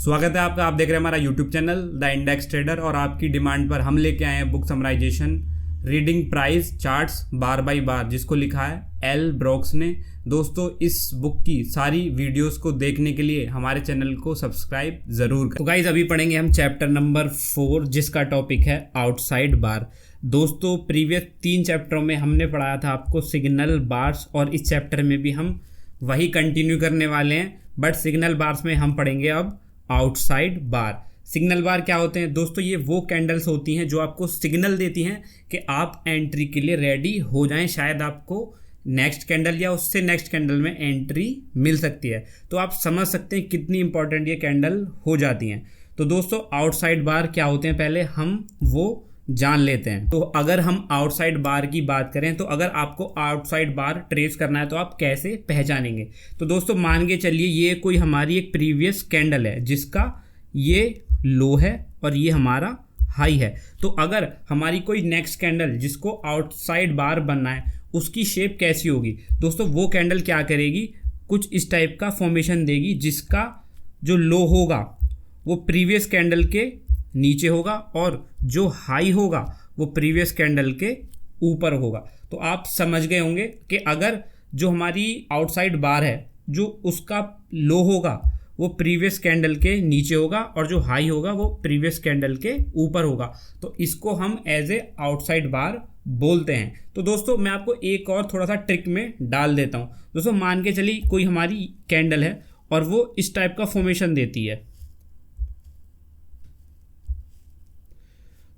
स्वागत है आपका। आप देख रहे हैं हमारा YouTube channel the index trader और आपकी डिमांड पर हम लेके आए हैं book summarization reading price charts bar by bar, जिसको लिखा है एल ब्रोक्स ने। दोस्तों, इस बुक की सारी वीडियोस को देखने के लिए हमारे चैनल को सब्सक्राइब जरूर करें। तो गाइज, अभी पढ़ेंगे हम चैप्टर नंबर 4, जिसका टॉपिक है आउटसाइड बार। दोस्तों, प्रीवियस 3 चैप्टरों में हमने पढ़ाया था आपको सिग्नल बार्स, और इस चैप्टर में भी हम वही कंटिन्यू करने वाले हैं, बट सिग्नल बार्स में हम पढ़ेंगे अब आउटसाइड बार। सिग्नल बार क्या होते हैं दोस्तों? ये वो कैंडल्स होती हैं जो आपको सिग्नल देती हैं कि आप एंट्री के लिए रेडी हो जाएं। शायद आपको नेक्स्ट कैंडल या उससे नेक्स्ट कैंडल में एंट्री मिल सकती है। तो आप समझ सकते हैं कितनी इंपॉर्टेंट ये कैंडल हो जाती हैं। तो दोस्तों, आउटसाइड बार क्या होते हैं पहले हम वो जान लेते हैं। तो अगर हम आउटसाइड बार की बात करें, तो अगर आपको आउटसाइड बार ट्रेस करना है तो आप कैसे पहचानेंगे? तो दोस्तों, मान के चलिए ये कोई हमारी एक प्रीवियस कैंडल है जिसका ये लो है और ये हमारा हाई है। तो अगर हमारी कोई नेक्स्ट कैंडल जिसको आउटसाइड बार बनना है, उसकी शेप कैसी होगी दोस्तों? वो कैंडल क्या करेगी, कुछ इस टाइप का फॉर्मेशन देगी, जिसका जो लो होगा वो प्रीवियस कैंडल के नीचे होगा और जो हाई होगा वो प्रीवियस कैंडल के ऊपर होगा। तो आप समझ गए होंगे कि अगर जो हमारी आउटसाइड बार है, जो उसका लो होगा वो प्रीवियस कैंडल के नीचे होगा और जो हाई होगा वो प्रीवियस कैंडल के ऊपर होगा, तो इसको हम एज ए आउटसाइड बार बोलते हैं। तो दोस्तों, मैं आपको एक और थोड़ा सा ट्रिक में डाल देता हूँ। दोस्तों, मान के चलिए कोई हमारी कैंडल है और वो इस टाइप का फॉर्मेशन देती है।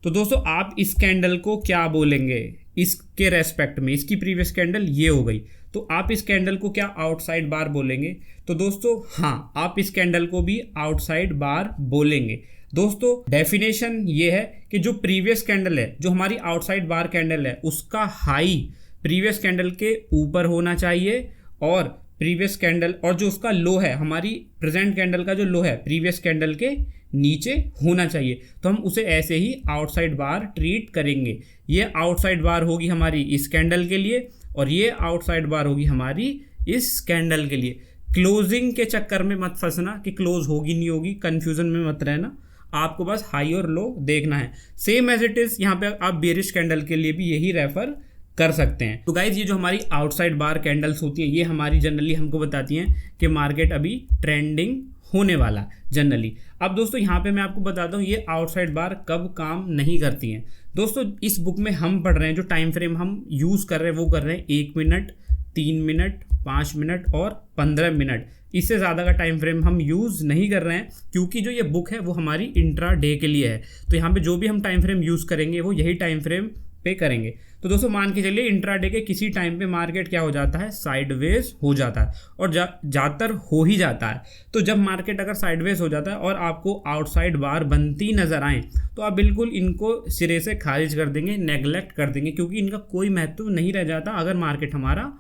तो दोस्तों, आप इस कैंडल को क्या बोलेंगे इसके रेस्पेक्ट में? इसकी प्रीवियस कैंडल ये हो गई, तो आप इस कैंडल को क्या आउटसाइड बार बोलेंगे? तो दोस्तों हाँ, आप इस कैंडल को भी आउटसाइड बार बोलेंगे। दोस्तों, डेफिनेशन ये है कि जो प्रीवियस कैंडल है, जो हमारी आउटसाइड बार कैंडल है, उसका हाई प्रीवियस कैंडल के ऊपर होना चाहिए और प्रीवियस कैंडल और जो उसका लो है, हमारी प्रेजेंट कैंडल का जो लो है, प्रीवियस कैंडल के नीचे होना चाहिए। तो हम उसे ऐसे ही आउटसाइड बार ट्रीट करेंगे। ये आउटसाइड बार होगी हमारी इस कैंडल के लिए और ये आउटसाइड बार होगी हमारी इस कैंडल के लिए। क्लोजिंग के चक्कर में मत फंसना कि क्लोज होगी नहीं होगी, कंफ्यूजन में मत रहना। आपको बस हाई और लो देखना है। सेम एज इट इज यहाँ पे आप बेरिश कैंडल के लिए भी यही रेफर कर सकते हैं। तो गाइज, ये जो हमारी आउटसाइड बार कैंडल्स होती हैं, ये हमारी जनरली हमको बताती हैं कि मार्केट अभी ट्रेंडिंग होने वाला जनरली। अब दोस्तों, यहाँ पे मैं आपको बताता हूँ ये आउटसाइड बार कब काम नहीं करती हैं। दोस्तों, इस बुक में हम पढ़ रहे हैं, जो टाइम फ्रेम हम यूज़ कर रहे हैं वो कर रहे हैं 1 मिनट, 3 मिनट, 5 मिनट और 15 मिनट। इससे ज़्यादा का टाइम फ्रेम हम यूज़ नहीं कर रहे हैं, क्योंकि जो ये बुक है वो हमारी इंट्रा डे के लिए है। तो यहाँ पे जो भी हम टाइम फ्रेम यूज़ करेंगे वो यही टाइम फ्रेम पे करेंगे। तो दोस्तों, मान के चलिए इंट्राडे के किसी टाइम पे मार्केट क्या हो जाता है, साइडवेज हो जाता है और ज़्यादातर हो ही जाता है। तो जब मार्केट अगर साइडवेज हो जाता है और आपको आउटसाइड बार बनती नज़र आए, तो आप बिल्कुल इनको सिरे से खारिज कर देंगे, नेगलेक्ट कर देंगे, क्योंकि इनका कोई महत्व नहीं रह जाता अगर मार्केट हमारा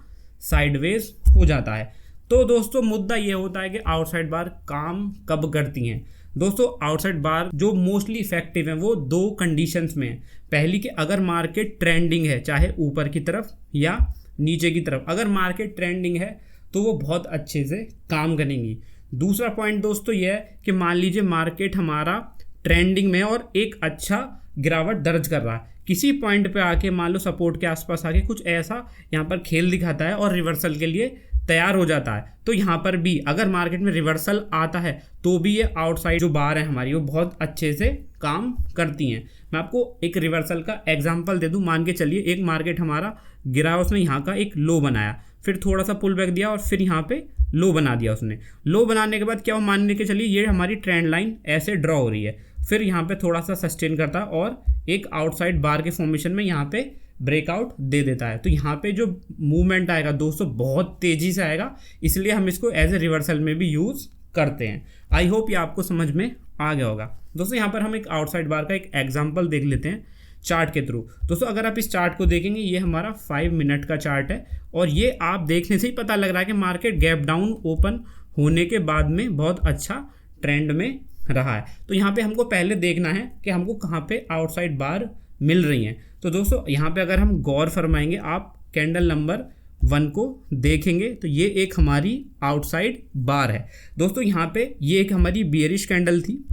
साइडवेज हो जाता है। तो दोस्तों, मुद्दा ये होता है कि आउटसाइड बार काम कब करती हैं। दोस्तों, आउटसाइड बार जो मोस्टली इफेक्टिव हैं वो 2 कंडीशंस में है। पहली कि अगर मार्केट ट्रेंडिंग है, चाहे ऊपर की तरफ या नीचे की तरफ, अगर मार्केट ट्रेंडिंग है तो वो बहुत अच्छे से काम करेंगी। दूसरा पॉइंट दोस्तों ये है कि मान लीजिए मार्केट हमारा ट्रेंडिंग में और एक अच्छा गिरावट दर्ज कर रहा है, किसी पॉइंट पे आके मान लो सपोर्ट के आसपास आके कुछ ऐसा यहाँ पर खेल दिखाता है और रिवर्सल के लिए तैयार हो जाता है, तो यहाँ पर भी अगर मार्केट में रिवर्सल आता है तो भी ये आउटसाइड जो बार है हमारी वो बहुत अच्छे से काम करती हैं। मैं आपको एक रिवर्सल का एग्जांपल दे दूं। मान के चलिए एक मार्केट हमारा गिरा, उसने यहाँ का एक लो बनाया, फिर थोड़ा सा पुल बैक दिया और फिर यहाँ पे लो बना दिया उसने। लो बनाने के बाद क्या हो, मान के चलिए ये हमारी ट्रेंड लाइन ऐसे ड्रॉ हो रही है, फिर यहाँ पे थोड़ा सा सस्टेन करता है और एक आउटसाइड बार के फॉर्मेशन में यहाँ पे ब्रेकआउट दे देता है। तो यहाँ पे जो मूवमेंट आएगा दोस्तों बहुत तेज़ी से आएगा, इसलिए हम इसको एज ए रिवर्सल में भी यूज़ करते हैं। आई होप ये आपको समझ में आ गया होगा। दोस्तों, यहाँ पर हम एक आउटसाइड बार का एक एग्जांपल देख लेते हैं चार्ट के थ्रू। दोस्तों, अगर आप इस चार्ट को देखेंगे, ये हमारा 5 मिनट का चार्ट है और ये आप देखने से ही पता लग रहा है कि मार्केट गैप डाउन ओपन होने के बाद में बहुत अच्छा ट्रेंड में रहा है। तो यहाँ पे हमको पहले देखना है कि हमको कहाँ पे आउटसाइड बार मिल रही हैं। तो दोस्तों, यहाँ पे अगर हम गौर फरमाएंगे, आप कैंडल नंबर 1 को देखेंगे तो ये एक हमारी आउटसाइड बार है दोस्तों। यहाँ पे ये एक हमारी बियरिश कैंडल थी,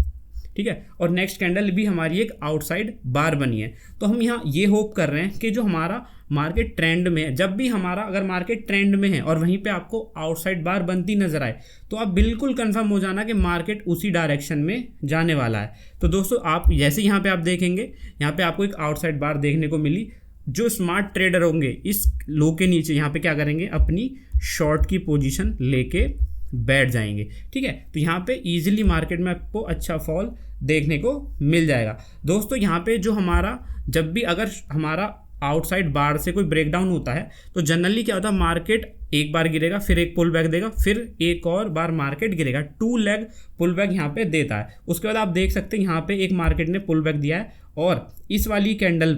ठीक है, और नेक्स्ट कैंडल भी हमारी एक आउटसाइड बार बनी है। तो हम यहाँ ये होप कर रहे हैं कि जो हमारा मार्केट ट्रेंड में है, जब भी हमारा अगर मार्केट ट्रेंड में है और वहीं पे आपको आउटसाइड बार बनती नजर आए तो आप बिल्कुल कंफर्म हो जाना कि मार्केट उसी डायरेक्शन में जाने वाला है। तो दोस्तों आप जैसे यहाँ पे आप देखेंगे, यहाँ पे आपको एक आउटसाइड बार देखने को मिली। जो स्मार्ट ट्रेडर होंगे इस लो के नीचे यहाँ पे क्या करेंगे, अपनी शॉर्ट की पोजीशन लेके बैठ जाएंगे, ठीक है। तो यहाँ पे इजीली मार्केट में आपको अच्छा फॉल देखने को मिल जाएगा दोस्तों। यहाँ पे जो हमारा जब भी अगर हमारा आउटसाइड बार से कोई ब्रेकडाउन होता है तो जनरली क्या होता है, मार्केट एक बार गिरेगा, फिर एक पुल बैक देगा, फिर एक और बार मार्केट गिरेगा, 2 लेग पुल बैक यहाँ पे देता है। उसके बाद आप देख सकते हैं यहाँ पे एक मार्केट ने पुल बैक दिया है और इस वाली कैंडल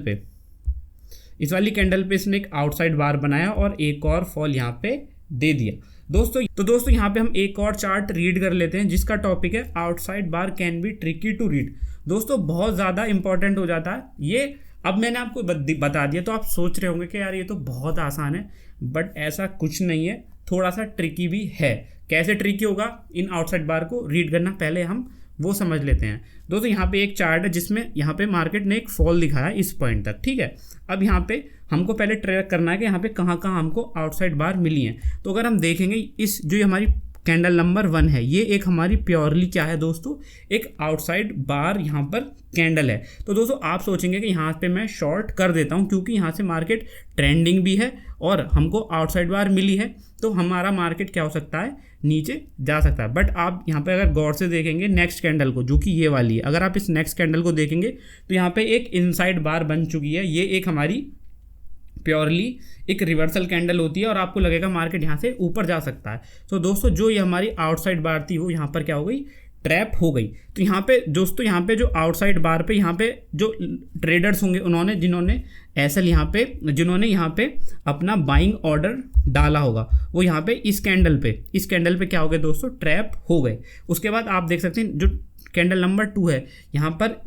पे इसने एक आउटसाइड बार बनाया और एक और फॉल यहाँ पे दे दिया दोस्तों। तो दोस्तों यहाँ पे हम एक और चार्ट रीड कर लेते हैं जिसका टॉपिक है outside bar can be tricky to read. दोस्तों बहुत ज़्यादा इंपॉर्टेंट हो जाता है ये। अब मैंने आपको बता दिया तो आप सोच रहे होंगे कि यार ये तो बहुत आसान है, बट ऐसा कुछ नहीं है, थोड़ा सा ट्रिकी भी है। कैसे ट्रिकी होगा इन आउटसाइड बार को रीड करना, पहले हम वो समझ लेते हैं दोस्तों। यहाँ पे एक चार्ट है जिसमें यहाँ पे मार्केट ने एक फॉल दिखाया इस पॉइंट तक, ठीक है। अब यहाँ पे हमको पहले ट्रैक करना है कि यहाँ पे कहाँ हमको आउटसाइड बार मिली हैं। तो अगर हम देखेंगे इस जो हमारी कैंडल नंबर 1 है, ये एक हमारी प्योरली क्या है दोस्तों, एक आउटसाइड बार यहाँ पर कैंडल है। तो दोस्तों आप सोचेंगे कि यहाँ पे मैं शॉर्ट कर देता हूँ क्योंकि यहाँ से मार्केट ट्रेंडिंग भी है और हमको आउटसाइड बार मिली है, तो हमारा मार्केट क्या हो सकता है, नीचे जा सकता है। बट आप यहाँ पे अगर गौर से देखेंगे नेक्स्ट कैंडल को, जो कि ये वाली है, अगर आप इस नेक्स्ट कैंडल को देखेंगे तो यहाँ पे एक इनसाइड बार बन चुकी है। ये एक हमारी प्योरली एक रिवर्सल कैंडल होती है और आपको लगेगा मार्केट यहाँ से ऊपर जा सकता है। तो दोस्तों जो ये हमारी आउटसाइड बार थी वो यहाँ पर क्या हो गई, ट्रैप हो गई। तो यहाँ पे दोस्तों, यहाँ पे जो आउटसाइड बार पे यहाँ पे जो ट्रेडर्स होंगे उन्होंने जिन्होंने जिन्होंने यहाँ पे अपना बाइंग ऑर्डर डाला होगा वो यहाँ पे इस कैंडल पे क्या हो गए दोस्तों, ट्रैप हो गए। उसके बाद आप देख सकते हैं जो कैंडल नंबर 2 है, यहाँ पर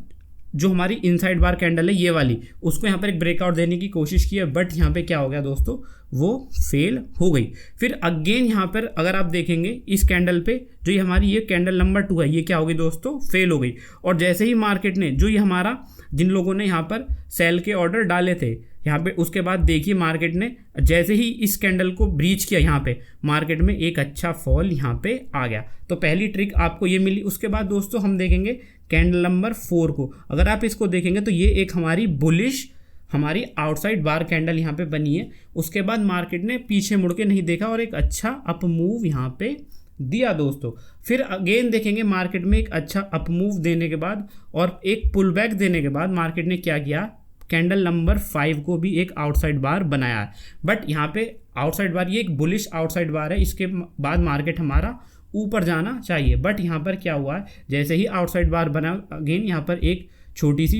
जो हमारी इनसाइड बार कैंडल है ये वाली, उसको यहाँ पर एक ब्रेकआउट देने की कोशिश की है, बट यहाँ पे क्या हो गया दोस्तों, वो फेल हो गई। फिर अगेन यहाँ पर अगर आप देखेंगे इस कैंडल पे जो ये हमारी ये कैंडल नंबर 2 है, ये क्या हो गई दोस्तों, फेल हो गई। और जैसे ही मार्केट ने जो ये हमारा जिन लोगों ने यहाँ पर सेल के ऑर्डर डाले थे यहाँ पे, उसके बाद देखिए मार्केट ने जैसे ही इस कैंडल को ब्रीच किया, यहाँ पे मार्केट में एक अच्छा फॉल यहाँ पे आ गया। तो पहली ट्रिक आपको ये मिली। उसके बाद दोस्तों हम देखेंगे कैंडल नंबर 4 को, अगर आप इसको देखेंगे तो ये एक हमारी बुलिश हमारी आउटसाइड बार कैंडल यहाँ पे बनी है। उसके बाद मार्केट ने पीछे मुड़ के नहीं देखा और एक अच्छा अप मूव यहाँ पे दिया दोस्तों। फिर अगेन देखेंगे मार्केट में एक अच्छा अप मूव देने के बाद और एक पुल बैक देने के बाद मार्केट ने क्या किया, कैंडल नंबर 5 को भी एक आउटसाइड बार बनाया है। बट यहाँ पे आउटसाइड बार ये एक बुलिश आउटसाइड बार है, इसके बाद मार्केट हमारा ऊपर जाना चाहिए। बट यहाँ पर क्या हुआ है, जैसे ही आउटसाइड बार बना अगेन यहाँ पर एक छोटी सी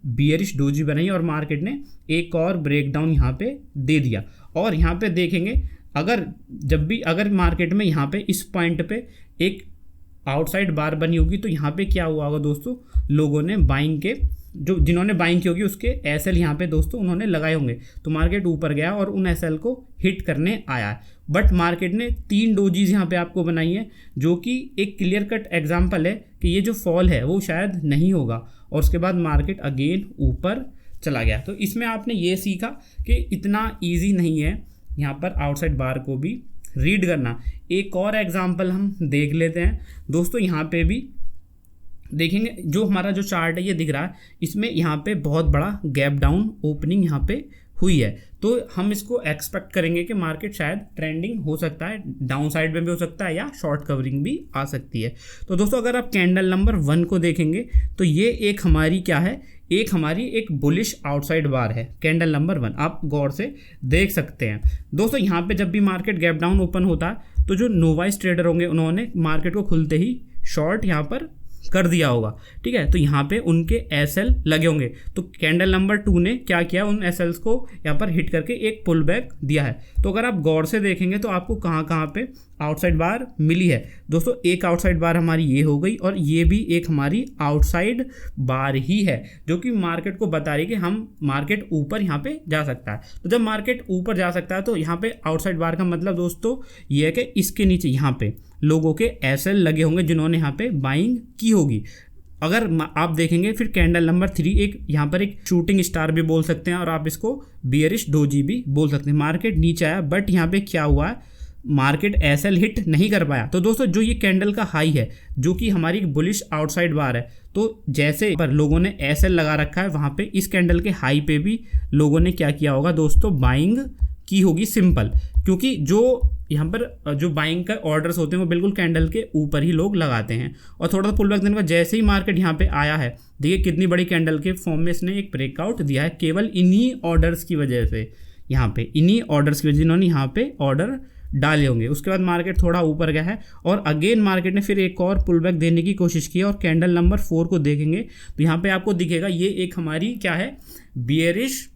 बियरिश डोजी बनाई और मार्केट ने एक और ब्रेकडाउन यहाँ पे दे दिया। और यहाँ पे देखेंगे अगर मार्केट में यहाँ पे इस पॉइंट पे एक आउटसाइड बार बनी होगी तो यहाँ पे क्या हुआ होगा दोस्तों, लोगों ने बाइंग के जिन्होंने बाइंग की होगी उसके एसएल यहाँ पे दोस्तों उन्होंने लगाए होंगे, तो मार्केट ऊपर गया और उन एसएल को हिट करने आया। बट मार्केट ने 3 डोजीज यहाँ पे आपको बनाई है, जो कि एक क्लियर कट एग्जांपल है कि ये जो फॉल है वो शायद नहीं होगा। और उसके बाद मार्केट अगेन ऊपर चला गया। तो इसमें आपने ये सीखा कि इतना ईजी नहीं है यहाँ पर आउटसाइड बार को भी रीड करना। एक और एग्जांपल हम देख लेते हैं दोस्तों। यहाँ पे भी देखेंगे जो हमारा जो चार्ट है ये दिख रहा है, इसमें यहाँ पे बहुत बड़ा गैप डाउन ओपनिंग यहाँ पे हुई है। तो हम इसको एक्सपेक्ट करेंगे कि मार्केट शायद ट्रेंडिंग हो सकता है, डाउन साइड में भी हो सकता है या शॉर्ट कवरिंग भी आ सकती है। तो दोस्तों अगर आप कैंडल नंबर 1 को देखेंगे तो ये एक हमारी क्या है, एक हमारी एक बुलिश आउटसाइड बार है, कैंडल नंबर 1 आप गौर से देख सकते हैं दोस्तों। यहाँ पे जब भी मार्केट गैप डाउन ओपन होता है तो जो नोवाइस ट्रेडर होंगे उन्होंने मार्केट को खुलते ही शॉर्ट यहाँ पर कर दिया होगा, ठीक है। तो यहाँ पे उनके एसएल लगे होंगे, तो कैंडल नंबर 2 ने क्या किया, उन एसएल्स को यहाँ पर हिट करके एक पुल बैक दिया है। तो अगर आप गौर से देखेंगे तो आपको कहाँ कहाँ पे आउटसाइड बार मिली है दोस्तों। एक आउटसाइड बार हमारी ये हो गई और ये भी एक हमारी आउटसाइड बार ही है, जो कि मार्केट को बता रही है कि हम मार्केट ऊपर यहाँ पे जा सकता है। तो जब मार्केट ऊपर जा सकता है तो यहाँ पे आउटसाइड बार का मतलब दोस्तों ये है कि इसके नीचे यहाँ पे लोगों के एसएल लगे होंगे जिन्होंने यहाँ पे बाइंग की होगी। अगर आप देखेंगे फिर कैंडल नंबर 3 एक यहाँ पर एक शूटिंग स्टार भी बोल सकते हैं और आप इसको बियरिश डोजी भी बोल सकते हैं। मार्केट नीचे आया बट यहाँ पे क्या हुआ, मार्केट एसएल हिट नहीं कर पाया। तो दोस्तों जो ये कैंडल का हाई है जो कि हमारी बुलिश आउटसाइड बार है, तो जैसे पर लोगों ने एसएल लगा रखा है वहाँ पे इस कैंडल के हाई पे भी लोगों ने क्या किया होगा दोस्तों, बाइंग की होगी सिंपल, क्योंकि जो यहाँ पर जो बाइंग का ऑर्डर्स होते हैं वो बिल्कुल कैंडल के ऊपर ही लोग लगाते हैं। और थोड़ा सा पुल बैक देने के बाद जैसे ही मार्केट यहाँ पे आया है, देखिए कितनी बड़ी कैंडल के फॉर्म में इसने एक ब्रेकआउट दिया है, केवल इन्हीं ऑर्डर्स की वजह से, यहाँ पे इन्हीं ऑर्डर्स की वजह से जिन्होंने यहाँ पे ऑर्डर डाले होंगे। उसके बाद मार्केट थोड़ा ऊपर गया है और अगेन मार्केट ने फिर एक और पुल बैक देने की कोशिश की और कैंडल नंबर 4 को देखेंगे तो यहाँ पे आपको दिखेगा ये एक हमारी क्या है, बियरिश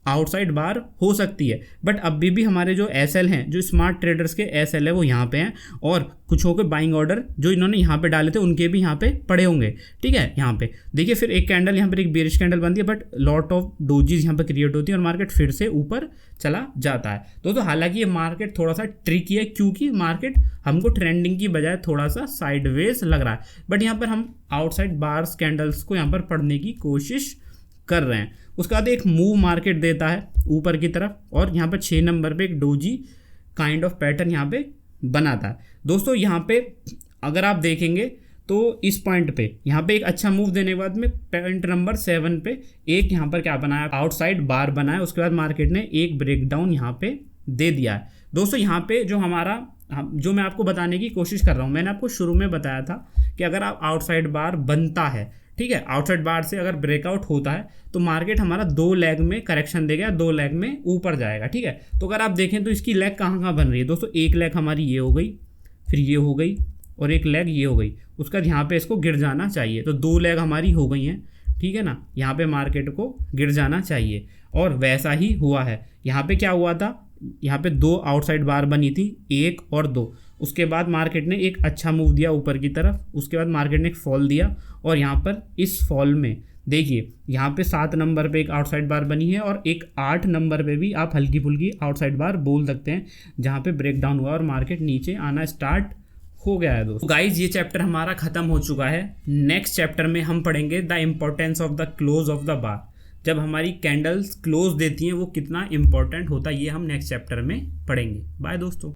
आउटसाइड बार हो सकती है। बट अभी भी हमारे जो एसएल हैं, जो स्मार्ट ट्रेडर्स के एसएल है वो यहाँ पे हैं और कुछ हो के बाइंग ऑर्डर जो इन्होंने यहाँ पे डाले थे उनके भी यहाँ पे पड़े होंगे, ठीक है। यहाँ पे देखिए फिर एक कैंडल यहाँ पर एक बेरिश कैंडल बनती है बट लॉट ऑफ डोजीज यहाँ पे क्रिएट होती है और मार्केट फिर से ऊपर चला जाता है। दोस्तों हालांकि ये मार्केट थोड़ा सा ट्रिकी है क्योंकि मार्केट हमको ट्रेंडिंग की बजाय थोड़ा सा साइडवेज लग रहा है, बट यहाँ पर हम आउटसाइड बार्स कैंडल्स को यहाँ पर पढ़ने की कोशिश कर रहे हैं। उसके बाद एक मूव मार्केट देता है ऊपर की तरफ और यहाँ पर 6 नंबर पे एक डोजी काइंड ऑफ पैटर्न यहाँ पे बनाता है। दोस्तों यहाँ पे अगर आप देखेंगे तो इस पॉइंट पे यहाँ पे एक अच्छा मूव देने के बाद में पॉइंट नंबर 7 पे एक यहाँ पर क्या बनाया, आउटसाइड बार बनाया। उसके बाद मार्केट ने एक ब्रेकडाउन यहाँ पे दे दिया है। दोस्तों यहाँ पे जो हमारा जो मैं आपको बताने की कोशिश कर रहा हूँ, मैंने आपको शुरू में बताया था कि अगर आप आउटसाइड बार बनता है, ठीक है, आउटसाइड बार से अगर ब्रेकआउट होता है तो मार्केट हमारा 2 लेग में करेक्शन देगा, 2 लेग में ऊपर जाएगा, ठीक है। तो अगर आप देखें तो इसकी लेग कहाँ कहाँ बन रही है दोस्तों, एक लेग हमारी ये हो गई, फिर ये हो गई और एक लेग ये हो गई। उसका यहाँ पे इसको गिर जाना चाहिए, तो 2 लेग हमारी हो गई हैं, ठीक है ना। यहाँ पे मार्केट को गिर जाना चाहिए और वैसा ही हुआ है। यहाँ पे क्या हुआ था, यहाँ पे 2 आउटसाइड बार बनी थी, 1 और 2। उसके बाद मार्केट ने एक अच्छा मूव दिया ऊपर की तरफ, उसके बाद मार्केट ने एक फॉल दिया और यहाँ पर इस फॉल में देखिए यहाँ पे 7 नंबर पे एक आउटसाइड बार बनी है और एक 8 नंबर पे भी आप हल्की फुल्की आउटसाइड बार बोल सकते हैं, जहाँ पे ब्रेकडाउन हुआ और मार्केट नीचे आना स्टार्ट हो गया है। दोस्तों गाइज ये चैप्टर हमारा खत्म हो चुका है। नेक्स्ट चैप्टर में हम पढ़ेंगे the importance of the close of the bar. जब हमारी कैंडल्स क्लोज देती हैं वो कितना इंपॉर्टेंट होता है, ये हम नेक्स्ट चैप्टर में पढ़ेंगे। बाय दोस्तों।